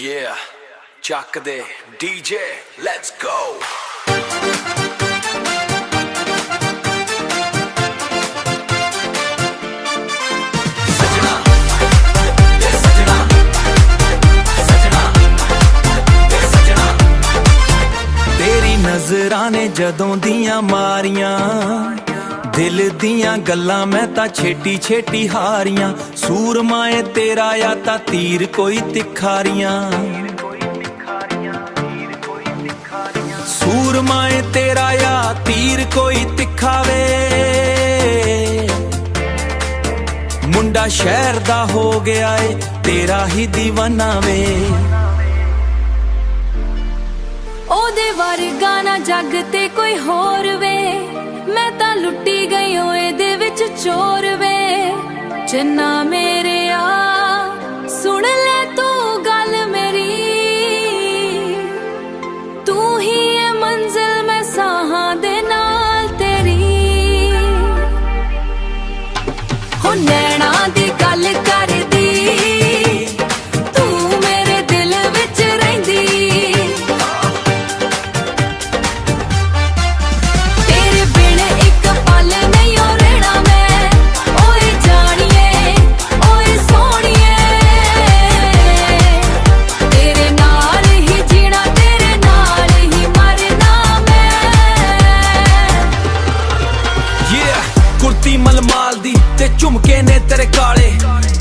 Yeah, ਚੱਕ ਦੇ DJ, let's go. तेरी नज़रां ने जदों दियां मारियां दिल दियां गल्लां मैं तां छेटी छेटी हारियां सूरमाए तेरा या तां तीर कोई तिखारियां सूरमाए तेरा या तीर कोई तिखावे मुंडा शहर दा हो गया है तेरा ही दीवाना वे ओदे वर्गा ना जग ते कोई होर वे मैं तां लुट्टी गई ओ एदे विच चोर वे चन्ना मेरे आ सुन ले तू गल मेरी तू ही है मंजिल मैं साहां दे नाल तेरी हो नैना दी गल करदी मलमाल दी ते झुमके ने तेरे काले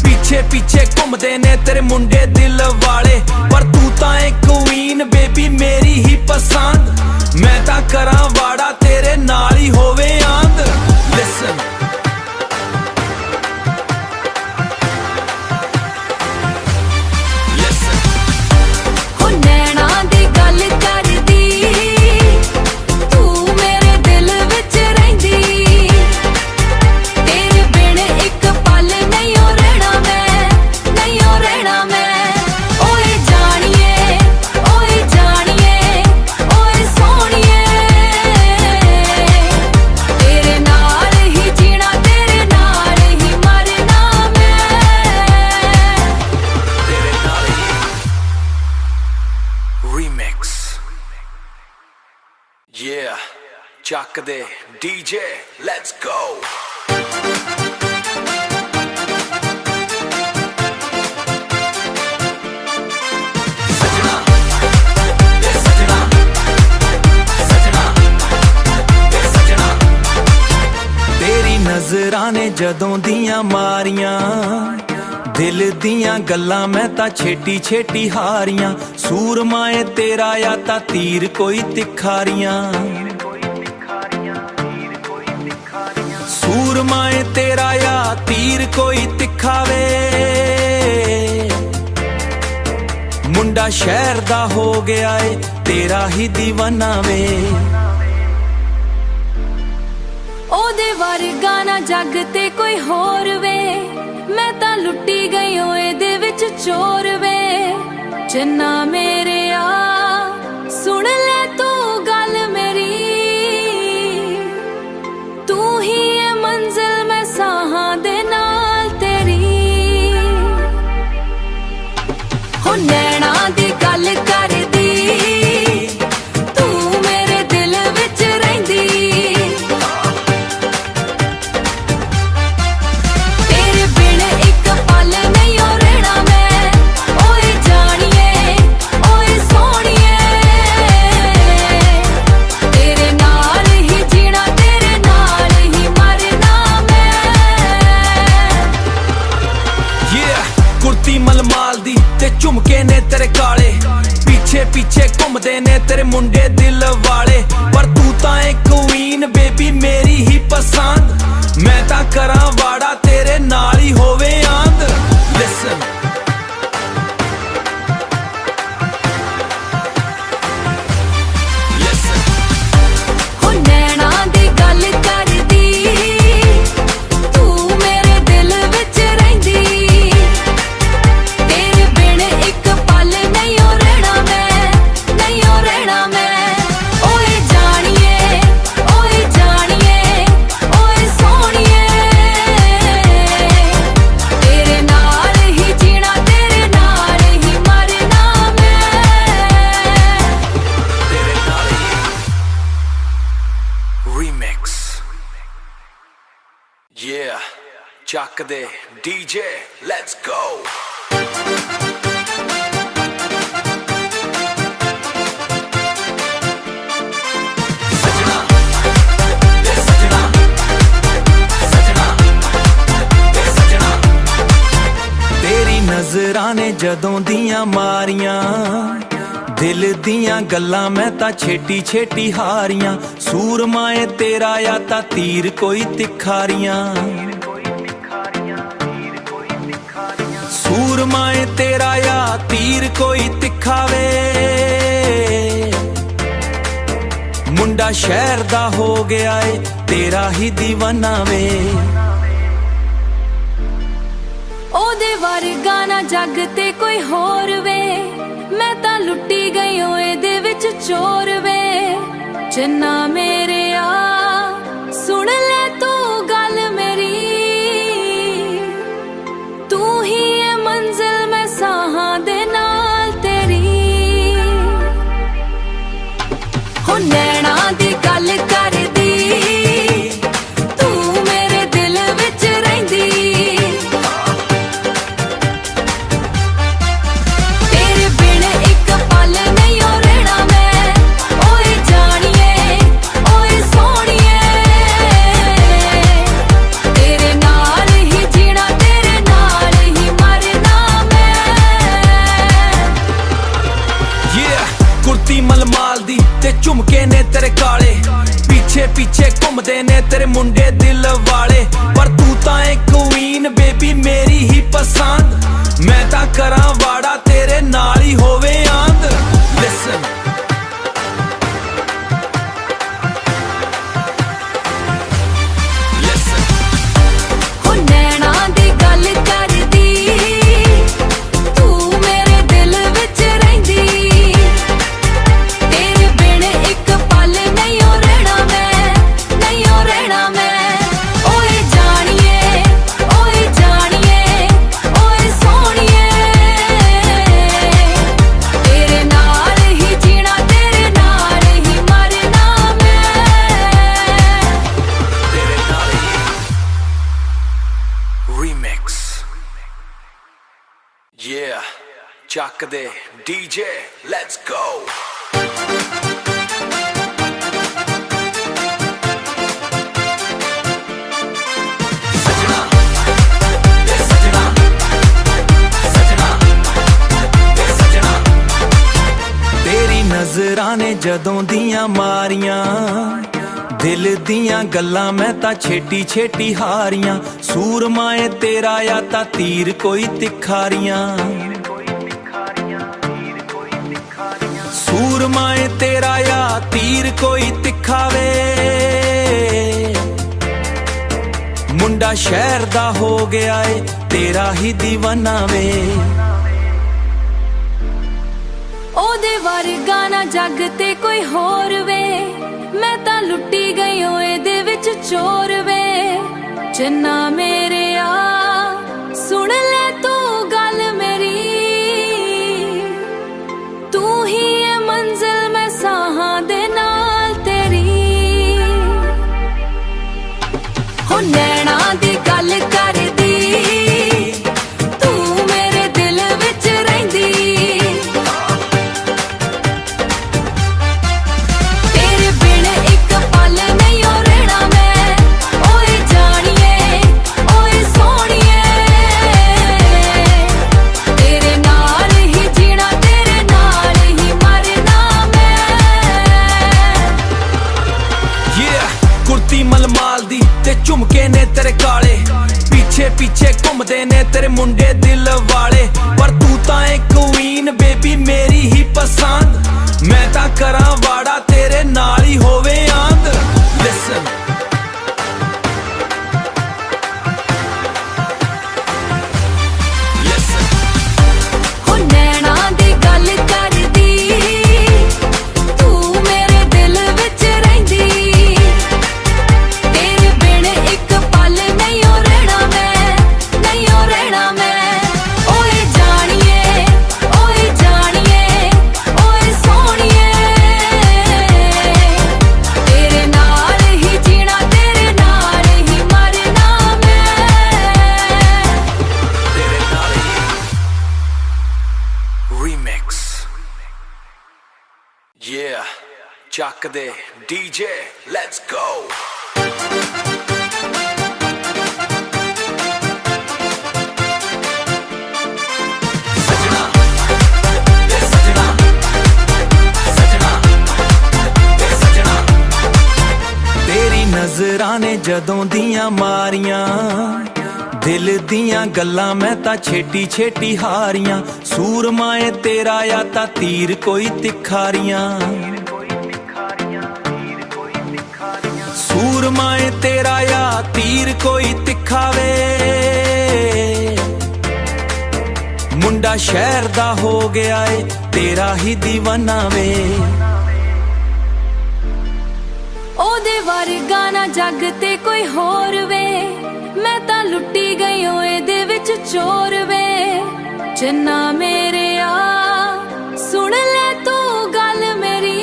पीछे पीछे घूमदे ने तेरे मुंडे दिल वाले पर तू तां एक क्वीन बेबी मेरी ही पसंद मैं तां करां वाड़ा तेरे नाल ही होवे आंद लिसन Yeah, ਚੱਕ ਦੇ DJ, let's go. तेरी नज़रां ने जदों दियां मारियां दिल दियां गल्लां मैं तां छेटी छेटी हारियां सूरमाए तेरा या तां तीर कोई तिखारियां सूरमाए तेरा या तीर कोई तिखावे मुंडा शहर दा हो गया है तेरा ही दीवाना वे ओदे वर्गा ना जग ते कोई होर वे मैं तां लुट्टी गई ओ एदे विच चोर वे चन्ना मेरे आ सुन ले तू गल मेरी तू ही है मंजिल मैं साहां दे नाल तेरी हो नैना दी गल करदी मलमाल दी ते झुमके ने तेरे काले पीछे पीछे घूमदे ने तेरे मुंडे दिल वाले पर तू तां एक क्वीन बेबी मेरी ही पसंद मैं तां करां वाड़ा तेरे नाल ही होवे आंद लिसन तेरे नाल ही ਚੱਕ ਦੇ DJ let's go ਨਜ਼ਰਾਂ ਨੇ ਜਦੋਂ ਦੀਆਂ ਮਾਰੀਆਂ ਦਿਲ ਦੀਆਂ ਗੱਲਾਂ ਮੈਂ ਤਾਂ ਛੇਤੀ ਛੇਤੀ ਹਾਰੀਆਂ ਸੂਰਮਾਏ ਤੇਰਾ ਆ ਤਾਂ ਤੀਰ ਕੋਈ ਤਿਖਾਰੀਆਂ ਸੂਰਮਾਏ ਤੇਰਾ ਆ ਤੀਰ ਕੋਈ ਤਿਖਾਵੇ ਮੁੰਡਾ ਸ਼ਹਿਰ ਦਾ ਹੋ ਗਿਆ ਏ ਤੇਰਾ ਹੀ دیਵਾਨਾ ਵੇ ਉਹਦੇ ਵਰਗਾ ਨਾ ਜੱਗ ਤੇ ਕੋਈ ਹੋਰ ਵੇ ਮੈਂ ਤਾਂ ਲੁੱਟੀ ਗਈ ਓ ਇਹਦੇ ਵਿੱਚ ਚੋਰ ਵੇ ਜਿੰਨਾ ਮੇਰੇ ਆ ਸੁਣ ਲੈ ਤੂੰ ਗੱਲ ਮੇਰੀ ਤੂੰ ਹੀ ਏ ਮੰਜ਼ਿਲ ਮੈਂ ਸਾਹਾਂ ਦੇ ਨਾਲ ਤੇਰੀ ਹੋ ਨੈਣਾ ਦੀ ਗੱਲ ਕਰਦੀ ਤੂੰ ਮੇਰੇ ਦਿਲ ਵਿੱਚ ਰਹਿੰਦੀ ਮਲਮਾਲ ਦੀ ਤੇ ਝੁਮਕੇ ਨੇ ਤੇਰੇ ਕਾਲੇ ਪਿੱਛੇ ਪਿੱਛੇ ਘੁੰਮਦੇ ਨੇ ਤੇਰੇ ਮੁੰਡੇ ਦਿਲ ਵਾਲੇ ਪਰ ਤੂੰ ਤਾਂ ਏ ਕੁਈਨ ਬੇਬੀ ਮੇਰੀ ਹੀ ਪਸੰਦ ਮੈਂ ਤਾਂ ਕਰਾਂ ਵਾੜਾ ਤੇਰੇ ਨਾਲ ਹੀ ਹੋਵੇ ਆਂਦ ਲਿਸਨ Yeah, ਚੱਕ ਦੇ DJ let's go ਤੇਰੀ ਨਜ਼ਰਾਂ ਨੇ ਜਦੋਂ ਦੀਆਂ ਮਾਰੀਆਂ ਦਿਲ ਦੀਆਂ ਗੱਲਾਂ ਮੈਂ ਤਾਂ ਛੇਤੀ ਛੇਤੀ ਹਾਰੀਆਂ ਸੂਰਮਾਏ ਤੇਰਾ ਆ ਤਾਂ ਤੀਰ ਕੋਈ ਤਿਖਾਰੀਆਂ ਸੂਰਮਾਏ ਤੇਰਾ ਆ ਤੀਰ ਕੋਈ ਤਿਖਾਵੇ ਮੁੰਡਾ ਸ਼ਹਿਰ ਦਾ ਹੋ ਗਿਆ ਏ ਤੇਰਾ ਹੀ دیਵਾਨਾ ਵੇ ਉਹਦੇ ਵਰਗਾ ਨਾ ਜੱਗ ਤੇ ਕੋਈ ਹੋਰ ਵੇ ਮੈਂ ਤਾਂ ਲੁੱਟੀ ਗਈ ਓ ਇਹਦੇ ਵਿੱਚ ਚੋਰ ਵੇ ਜਿੰਨਾ ਮੇਰੇ ਆ ਸੁਣ ਲੈ ਤੂੰ ਗੱਲ ਮੇਰੀ ਤੂੰ ਹੀ ਏ ਮੰਜ਼ਿਲ ਮੈਂ ਸਾਹਾਂ ਦੇ ਨਾਲ ਤੇਰੀ ਹੋ ਨੈਣਾ ਦੀ ਗੱਲ ਕਰਦੀ ਤੂੰ ਮੇਰੇ ਦਿਲ ਵਿੱਚ ਰਹਿੰਦੀ ਮਲਮਾਲ ਦੀ ਤੇ ਝੁਮਕੇ ਨੇ ਤੇਰੇ ਕਾਲੇ ਪਿੱਛੇ ਪਿੱਛੇ ਘੁੰਮਦੇ ਨੇ ਤੇਰੇ ਮੁੰਡੇ ਦਿਲ ਵਾਲੇ ਪਰ ਤੂੰ ਤਾਂ ਏ ਕੁਈਨ ਬੇਬੀ ਮੇਰੀ ਹੀ ਪਸੰਦ ਮੈਂ ਤਾਂ ਕਰਾਂ ਵਾੜਾ ਤੇਰੇ ਨਾਲ ਹੀ ਹੋਵੇ ਆਂਦ ਲਿਸਨ remix. Yeah, Chuck de DJ, let's go. ਤੇਰੀ ਨਜ਼ਰਾਂ ਨੇ ਜਦੋਂ ਦੀਆਂ ਮਾਰੀਆਂ, ਦਿਲ ਦੀਆਂ ਗੱਲਾਂ ਮੈਂ ਤਾਂ ਛੇਤੀ ਛੇਤੀ ਹਾਰੀਆਂ। ਸੂਰਮਾਏ ਤੇਰਾ ਆ ਤਾਂ ਤੀਰ ਕੋਈ ਤਿਖਾਰੀਆਂ, ਸੂਰਮਾਏ ਤੇਰਾ ਆ ਤੀਰ ਕੋਈ ਤਿੱਖਾ ਵੇ। ਮੁੰਡਾ ਸ਼ਹਿਰ ਦਾ ਹੋ ਗਿਆ ਏ ਤੇਰਾ ਹੀ دیਵਾਨਾ ਵੇ। ਉਹਦੇ ਵਰਗਾ ਨਾ ਜੱਗ ਤੇ ਕੋਈ ਹੋਰ ਵੇ, ਮੈਂ ਤਾਂ ਲੁੱਟੀ ਗਈ ਓ ਇਹਦੇ ਵਿੱਚ ਚੋਰ ਵੇ। ਚੰਨਾ ਮੇਰੇ ਆ ਸੁਣ ਲੈ ਤੂੰ ਗੱਲ ਮੇਰੀ,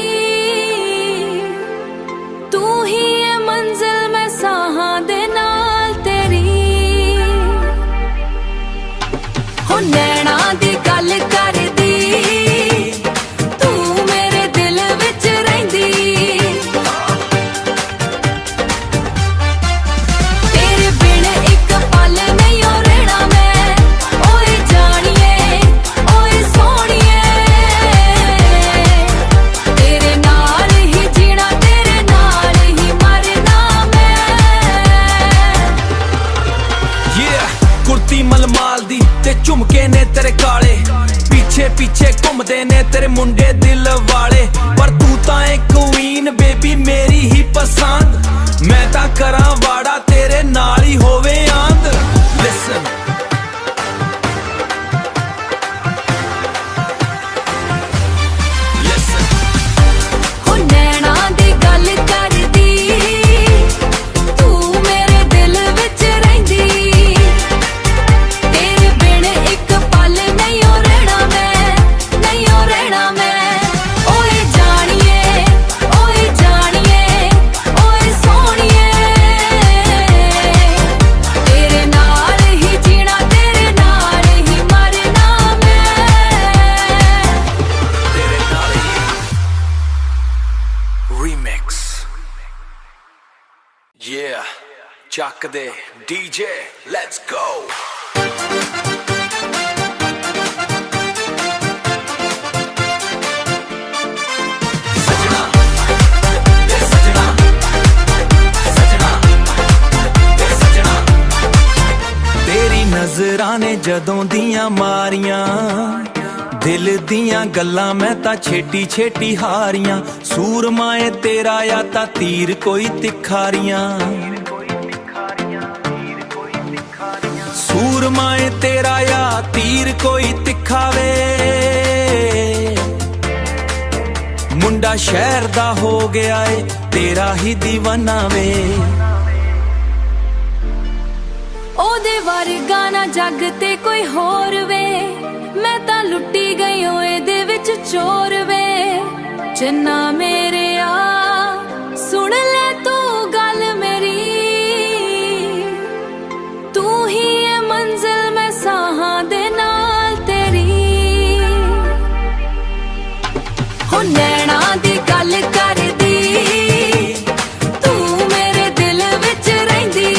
ਤੂੰ ਹੀ ਏ ਮੰਜ਼ਿਲ ਮੈਂ ਸਾਹਾਂ ਦੇ ਨਾਲ ਤੇਰੀ। ਹੋ ਨੈਣਾ ਦੀ ਗੱਲ ਕਰਦੀ, ਤੂੰ ਮੇਰੇ ਦਿਲ ਵਿੱਚ ਰਹਿੰਦੀ। ਮਲਮਾਲ ਦੀ ਤੇ ਝੁਮਕੇ ਨੇ ਤੇਰੇ ਕਾਲੇ, ਪਿੱਛੇ ਪਿੱਛੇ ਘੁੰਮਦੇ ਨੇ ਤੇਰੇ ਮੁੰਡੇ ਦਿਲ ਵਾਲੇ। ਪਰ ਤੂੰ ਤਾਂ ਏ ਕੁਈਨ ਬੇਬੀ ਮੇਰੀ ਹੀ ਪਸੰਦ, ਮੈਂ ਤਾਂ ਕਰਾਂ ਵਾੜਾ ਤੇਰੇ ਨਾਲ ਹੀ ਹੋਵੇ ਆਂਦ। ਲਿਸਨ Remix. Yeah, Chuck de DJ, let's go. ਤੇਰੀ ਨਜ਼ਰਾਂ ਨੇ ਜਦੋਂ ਦੀਆਂ ਮਾਰੀਆਂ, ਦਿਲ ਦੀਆਂ ਗੱਲਾਂ ਮੈਂ ਤਾਂ ਛੇਤੀ ਛੇਤੀ ਹਾਰੀਆਂ। ਸੂਰਮਾਏ ਤੇਰਾ ਆ ਤਾਂ ਤੀਰ ਕੋਈ ਤਿਖਾਰੀਆਂ, ਸੂਰਮਾਏ ਤੇਰਾ ਆ ਤੀਰ ਕੋਈ ਤਿੱਖਾ ਵੇ। ਮੁੰਡਾ ਸ਼ਹਿਰ ਦਾ ਹੋ ਗਿਆ ਏ ਤੇਰਾ ਹੀ دیਵਾਨਾ ਵੇ। ਉਹਦੇ ਵਰਗਾ ਨਾ ਜੱਗ ਤੇ ਕੋਈ ਹੋਰ ਵੇ, ਮੈਂ ਤਾਂ ਲੁੱਟੀ ਗਈ ਓ ਇਹਦੇ ਵਿੱਚ ਚੋਰ ਵੇ। ਚੰਨਾ ਮੇਰੇ ਆ ਸੁਣ ਲੈ ਤੂੰ ਗੱਲ ਮੇਰੀ, ਤੂੰ ਹੀ ਏ ਮੰਜ਼ਿਲ ਮੈਂ ਸਾਹਾਂ ਦੇ ਨਾਲ ਤੇਰੀ। ਹੋ ਨੈਣਾ ਦੀ ਗੱਲ ਕਰਦੀ, ਤੂੰ ਮੇਰੇ ਦਿਲ ਵਿੱਚ ਰਹਿੰਦੀ।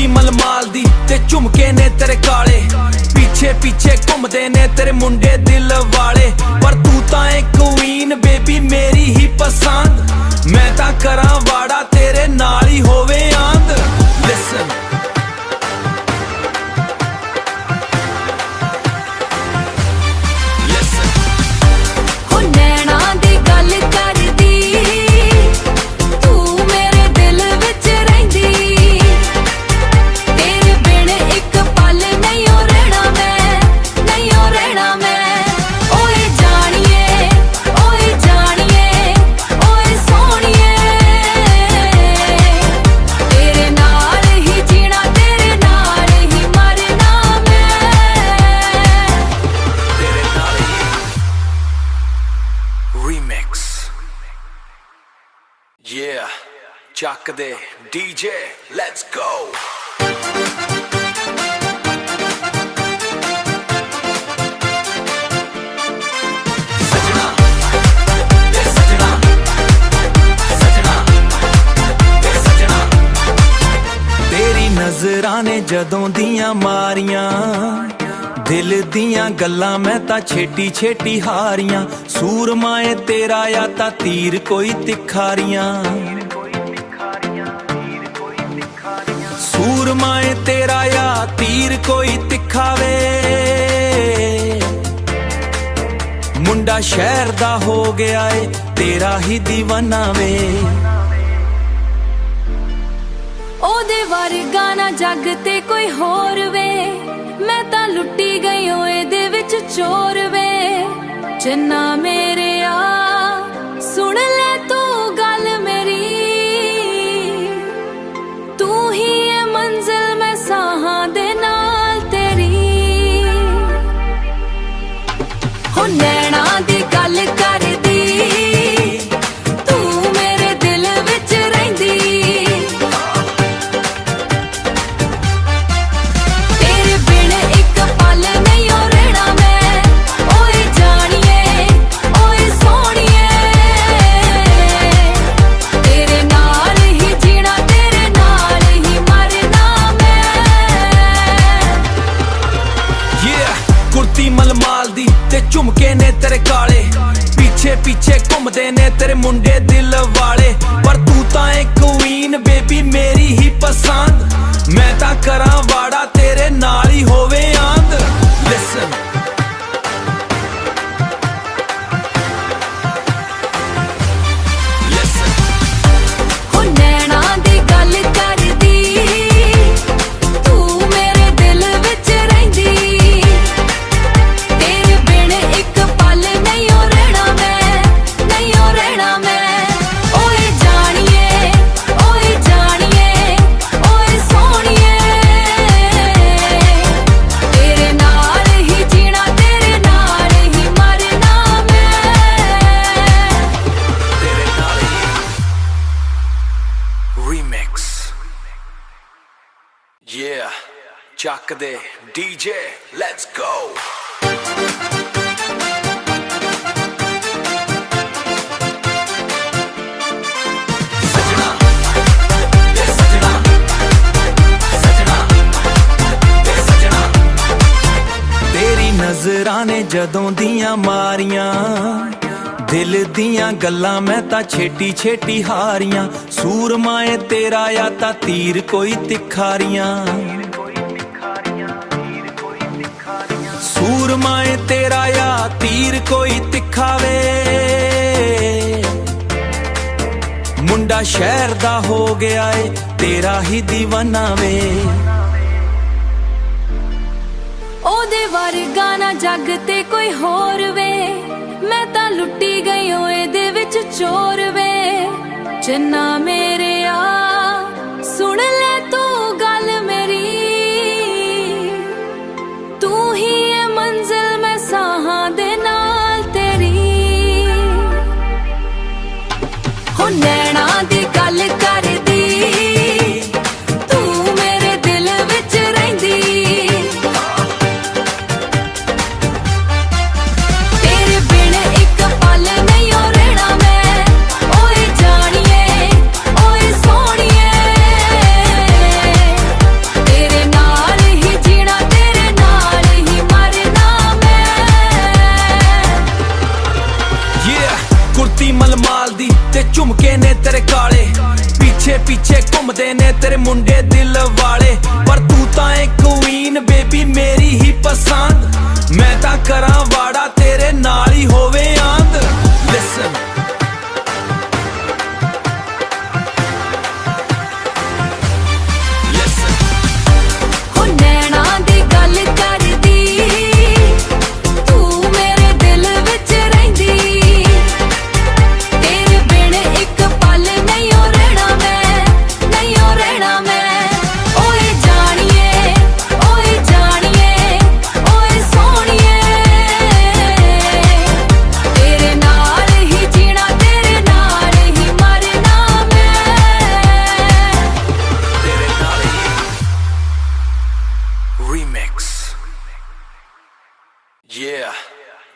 ਮਲਮਾਲ ਦੀ ਤੇ ਝੁਮਕੇ ਨੇ ਤੇਰੇ ਕਾਲੇ, ਪਿੱਛੇ ਪਿੱਛੇ ਘੁੰਮਦੇ ਨੇ ਤੇਰੇ ਮੁੰਡੇ ਦਿਲ ਵਾਲੇ। ਪਰ ਤੂੰ ਤਾਂ ਏ ਕੁਈਨ ਬੇਬੀ ਮੇਰੀ ਹੀ ਪਸੰਦ, ਮੈਂ ਤਾਂ ਕਰਾਂ ਵਾੜਾ ਤੇਰੇ ਨਾਲ ਹੀ ਹੋਵੇ ਆਂਦ। ਲਿਸਨ DJ, let's go. ਤੇਰੀ ਨਜ਼ਰਾਂ ਨੇ ਜਦੋਂ ਦੀਆਂ ਮਾਰੀਆਂ, ਦਿਲ ਦੀਆਂ ਗੱਲਾਂ ਮੈਂ ਤਾਂ ਛੇਤੀ ਛੇਤੀ ਹਾਰੀਆਂ। ਸੂਰਮਾ ਏ ਤੇਰਾ ਆ ਤਾਂ ਤੀਰ ਕੋਈ ਤਿਖਾਰੀਆਂ, ਸੂਰਮਾ ਏ ਤੇਰਾ ਆ ਤੀਰ ਕੋਈ ਤਿਖਾਵੇ। ਮੁੰਡਾ ਸ਼ਹਿਰ ਦਾ ਹੋ ਗਿਆ ਏ ਤੇਰਾ ਹੀ دیਵਾਨਾ ਵੇ। ਉਹਦੇ ਵਰਗਾ ਨਾ ਜੱਗ ਤੇ ਕੋਈ ਹੋਰ ਵੇ, ਮੈਂ ਤਾਂ ਲੁੱਟੀ ਗਈ ਓ ਇਹਦੇ ਵਿੱਚ ਚੋਰ ਵੇ। ਜਿੰਨਾ ਮੇਰੇ ਆ ਸੁਣ ਲੈ ਤੂੰ ਗੱਲ ਮੇਰੀ, ਤੂੰ ਹੀ ਏ ਮੰਜ਼ਿਲ ਮੈਂ ਸਾਹਾਂ ਦੇ ਨਾਲ ਤੇਰੀ। ਹੋ ਨੈਣਾ ਦੀ ਗੱਲ ਕਰਦੀ, ਤੂੰ ਮੇਰੇ ਦਿਲ ਵਿੱਚ ਰਹਿੰਦੀ। ਮਲਮਾਲ ਦੀ ਤੇ ਝੁਮਕੇ ਨੇ ਤੇਰੇ ਕਾਲੇ, ਪਿੱਛੇ ਪਿੱਛੇ ਘੁੰਮਦੇ ਨੇ ਤੇਰੇ ਮੁੰਡੇ ਦਿਲ ਵਾਲੇ। ਪਰ ਤੂੰ ਤਾਂ ਏ ਕੁਈਨ ਬੇਬੀ ਮੇਰੀ ਹੀ ਪਸੰਦ, ਮੈਂ ਤਾਂ ਕਰਾਂ ਵਾੜਾ ਤੇਰੇ ਨਾਲ ਹੀ ਹੋਵੇ ਆਂਦ। ਲਿਸਨ Yeah, ਚੱਕ ਦੇ DJ, let's go. ਤੇਰੀ ਨਜ਼ਰਾਂ ਨੇ ਜਦੋਂ ਦੀਆਂ ਮਾਰੀਆਂ, ਦਿਲ ਦੀਆਂ ਗੱਲਾਂ ਮੈਂ ਤਾਂ ਛੇਤੀ ਛੇਤੀ ਹਾਰੀਆਂ। ਸੂਰਮਾ ਏ ਤੇਰਾ ਆ ਤਾਂ ਤੀਰ ਕੋਈ ਤਿਖਾਰੀਆਂ, ਸੂਰਮਾ ਏ ਤੇਰਾ ਆ ਤੀਰ ਕੋਈ ਤਿਖਾਵੇ। ਮੁੰਡਾ ਸ਼ਹਿਰ ਦਾ ਹੋ ਗਿਆ ਏ ਤੇਰਾ ਹੀ دیਵਾਨਾ ਵੇ। ਉਹਦੇ ਵਰਗਾ ਨਾ ਜੱਗ ਤੇ ਕੋਈ ਹੋਰ ਵੇ, ਮੈਂ ਤਾਂ ਲੁੱਟੀ ਗਈ ਓ ਇਹਦੇ ਵਿੱਚ ਚੋਰ ਵੇ। ਜਿੰਨਾ ਮੇਰੇ ਆ ਸੁਣ ਲੈ ਤੂੰ ਗੱਲ ਮੇਰੀ, ਤੂੰ ਹੀ ਏ ਮੰਜ਼ਿਲ ਮੈਂ ਸਾਹਾਂ ਦੇ ਨਾਲ ਤੇਰੀ। ਹੋ ਨੈਣਾ ਦੀ ਗੱਲ ਕਰਦੀ, ਤੂੰ ਮੇਰੇ ਦਿਲ ਵਿੱਚ ਰਹਿੰਦੀ।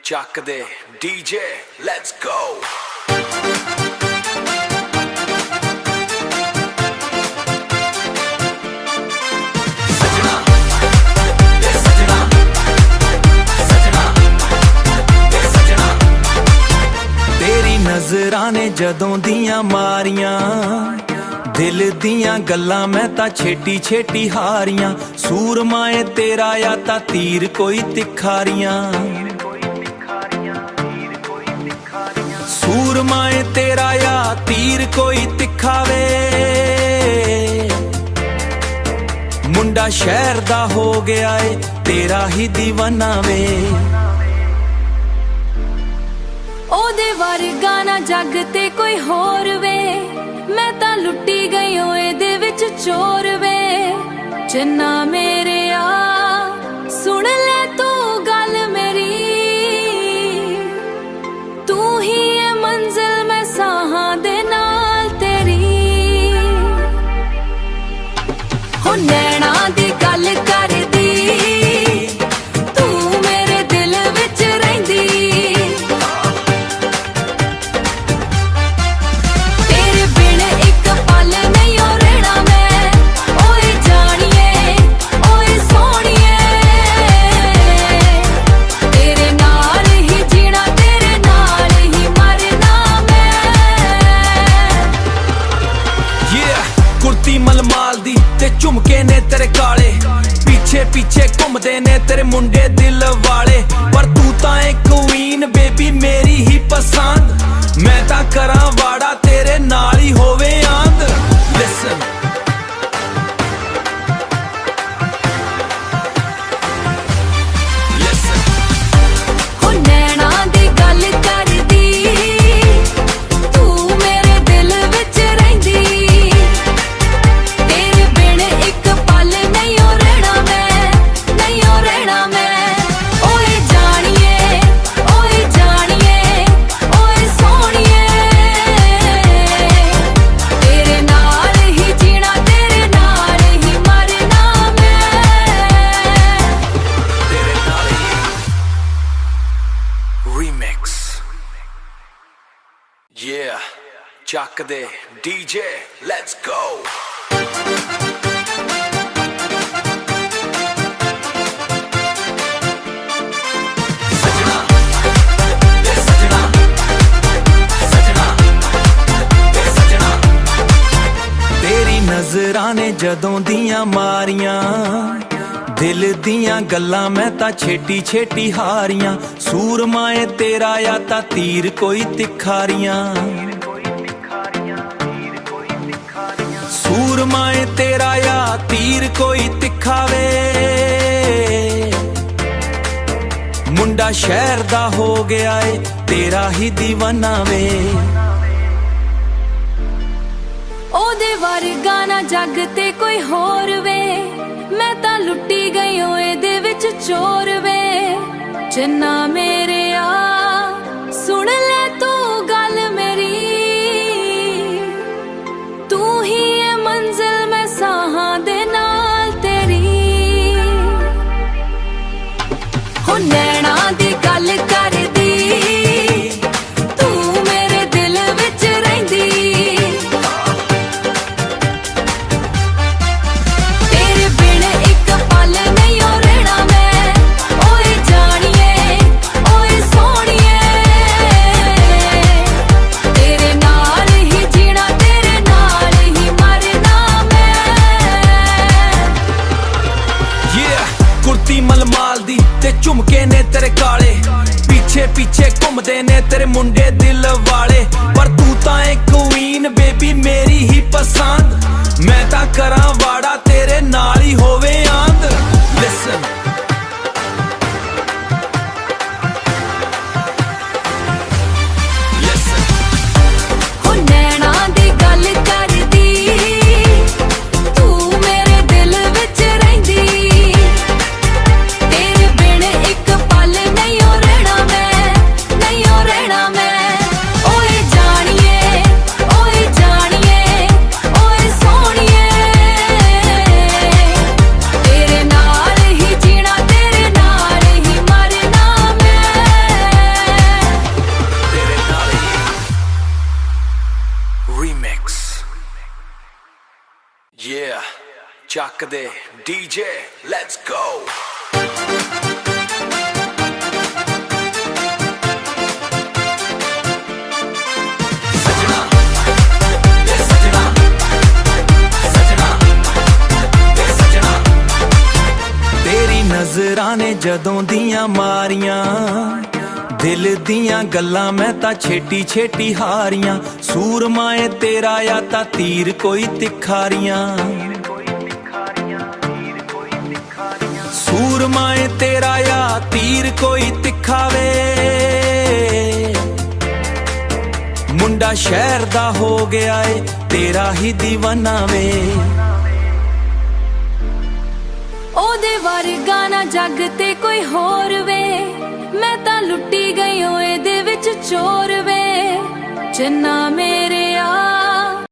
ਚੱਕ ਦੇ DJ let's go ਨਜ਼ਰਾਂ ਨੇ ਜਦੋਂ ਦੀਆਂ ਮਾਰੀਆਂ ਦਿਲ ਦੀਆਂ ਗੱਲਾਂ ਮੈਂ ਤਾਂ ਛੇਤੀ ਛੇਤੀ ਹਾਰੀਆਂ ਸੂਰਮਾਏ ਤੇਰਾ ਆ ਤਾਂ ਤੀਰ ਕੋਈ ਤਿਖਾਰੀਆਂ ਸੂਰਮਾਏ ਤੇਰਾ ਆ ਤੀਰ ਕੋਈ ਤਿਖਾਵੇ ਮੁੰਡਾ ਸ਼ਹਿਰ ਦਾ ਹੋ ਗਿਆ ਏ ਤੇਰਾ ਹੀ دیਵਾਨਾ ਵੇ ਉਹਦੇ ਵਰਗਾ ਨਾ ਜੱਗ ਤੇ ਕੋਈ ਹੋਰ ਵੇ ਮੈਂ ਤਾਂ ਲੁੱਟੀ ਗਈ ਓ ਇਹਦੇ ਵਿੱਚ ਚੋਰ ਵੇ ਚੰਨਾ ਮੇਰੇ ਆ ਸੁਣ ਲੈ ਤੂੰ ਗੱਲ ਮੇਰੀ ਤੂੰ ਹੀ ਏ ਮੰਜ਼ਿਲ ਮੈਂ ਸਾਹਾਂ ਦੇ ਨਾਲ ਤੇਰੀ ਹੋ ਨੈਣਾ ਦੀ ਗੱਲ ਕਰਦੀ ਝੁਮਕੇ ਨੇ ਤੇਰੇ ਕਾਲੇ ਪਿੱਛੇ ਪਿੱਛੇ ਘੁੰਮਦੇ ਨੇ ਤੇਰੇ ਮੁੰਡੇ ਦਿਲ ਵਾਲੇ ਪਰ ਤੂੰ ਤਾਂ ਏ ਕੁਈਨ ਬੇਬੀ ਮੇਰੀ ਹੀ ਪਸੰਦ ਮੈਂ ਤਾਂ ਕਰਾਂ ਵਾੜਾ ਤੇਰੇ ਨਾਲ ਹੀ ਹੋਵੇ ਆਂਦ ਲਿਸਨ ਹੋ ਨੈਣਾ ਦੀ ਗੱਲ ਕਰਦੀ ਤੂੰ ਮੇਰੇ ਦਿਲ ਵਿੱਚ ਰਹਿੰਦੀ Yeah, ਚੱਕ ਦੇ DJ let's go ਤੇਰੀ ਨਜ਼ਰਾਂ ਨੇ ਜਦੋਂ ਦੀਆਂ ਮਾਰੀਆਂ ਦਿਲ ਦੀਆਂ ਗੱਲਾਂ ਮੈਂ ਤਾਂ ਛੇਤੀ ਛੇਤੀ ਹਾਰੀਆਂ ਸੂਰਮਾਏ ਤੇਰਾ ਆ ਤਾਂ ਤੀਰ ਕੋਈ ਤਿਖਾਰੀਆਂ ਸੂਰਮਾਏ ਤੇਰਾ ਆ ਤੀਰ ਕੋਈ ਤਿਖਾਵੇ ਮੁੰਡਾ ਸ਼ਹਿਰ ਦਾ ਹੋ ਗਿਆ ਏ ਤੇਰਾ ਹੀ دیਵਾਨਾ ਵੇ ਉਹਦੇ ਵਰਗਾ ਨਾ ਜੱਗ ਤੇ ਕੋਈ ਹੋਰ ਵੇ ਮੈਂ ਤਾਂ ਲੁੱਟੀ ਗਈ ਓ ਇਹਦੇ ਵਿੱਚ ਚੋਰ ਵੇ ਚੰਨਾ ਮੇਰੇ ਆ ਸੁਣ ਲੈ ਤੂੰ ਗੱਲ ਮੇਰੀ ਤੂੰ ਹੀ ਏ ਮੰਜ਼ਿਲ ਮੈਂ ਸਾਹਾਂ ਦੇ ਨਾਲ ਤੇਰੀ ਹੋ ਨੈਣਾ ਦੀ ਗੱਲ ਕਰਦੀ ਤੂੰ ਮੇਰੇ ਦਿਲ ਵਿੱਚ ਰਹਿੰਦੀ ਝੁਮਕੇ ਨੇ ਤੇਰੇ ਕਾਲੇ ਪਿੱਛੇ ਪਿੱਛੇ ਘੁੰਮਦੇ ਨੇ ਤੇਰੇ ਮੁੰਡੇ ਦਿਲ ਵਾਲੇ ਪਰ ਤੂੰ ਤਾਂ ਏ ਕੁਈਨ ਬੇਬੀ ਮੇਰੀ ਹੀ ਪਸੰਦ ਮੈਂ ਤਾਂ ਕਰਾਂ ਵਾੜਾ ਤੇਰੇ ਨਾਲ ਹੀ ਹੋਵੇ ਆਂਦ ਲਿਸਨ ਹੋ ਨੈਣਾ ਦੀ ਗੱਲ ਕਰਦੀ ਤੂੰ ਮੇਰੇ ਦਿਲ ਵਿੱਚ ਰਹਿੰਦੀ DJ, let's go. ਤੇਰੀ ਨਜ਼ਰਾਂ ਨੇ ਜਦੋਂ ਦੀਆਂ ਮਾਰੀਆਂ ਦਿਲ ਦੀਆਂ ਗੱਲਾਂ ਮੈਂ ਤਾਂ ਛੇਤੀ ਛੇਤੀ ਹਾਰੀਆਂ ਸੂਰਮਾ ਏ ਤੇਰਾ ਆ ਤਾਂ ਤੀਰ ਕੋਈ ਤਿਖਾਰੀਆਂ ਸੂਰਮਾ ਏ ਤੇਰਾ ਆ ਤੀਰ ਕੋਈ ਤਿਖਾਵੇ ਮੁੰਡਾ ਸ਼ਹਿਰ ਦਾ ਹੋ ਗਿਆ ਏ ਤੇਰਾ ਹੀ دیਵਾਨਾ ਵੇ ਉਹਦੇ ਵਰਗਾ ਨਾ ਜੱਗ ਤੇ ਕੋਈ ਹੋਰ ਵੇ ਮੈਂ ਤਾਂ ਲੁੱਟੀ ਗਈ ਓ ਇਹਦੇ ਵਿੱਚ ਚੋਰ ਵੇ ਜਿੰਨਾ ਮੇਰੇ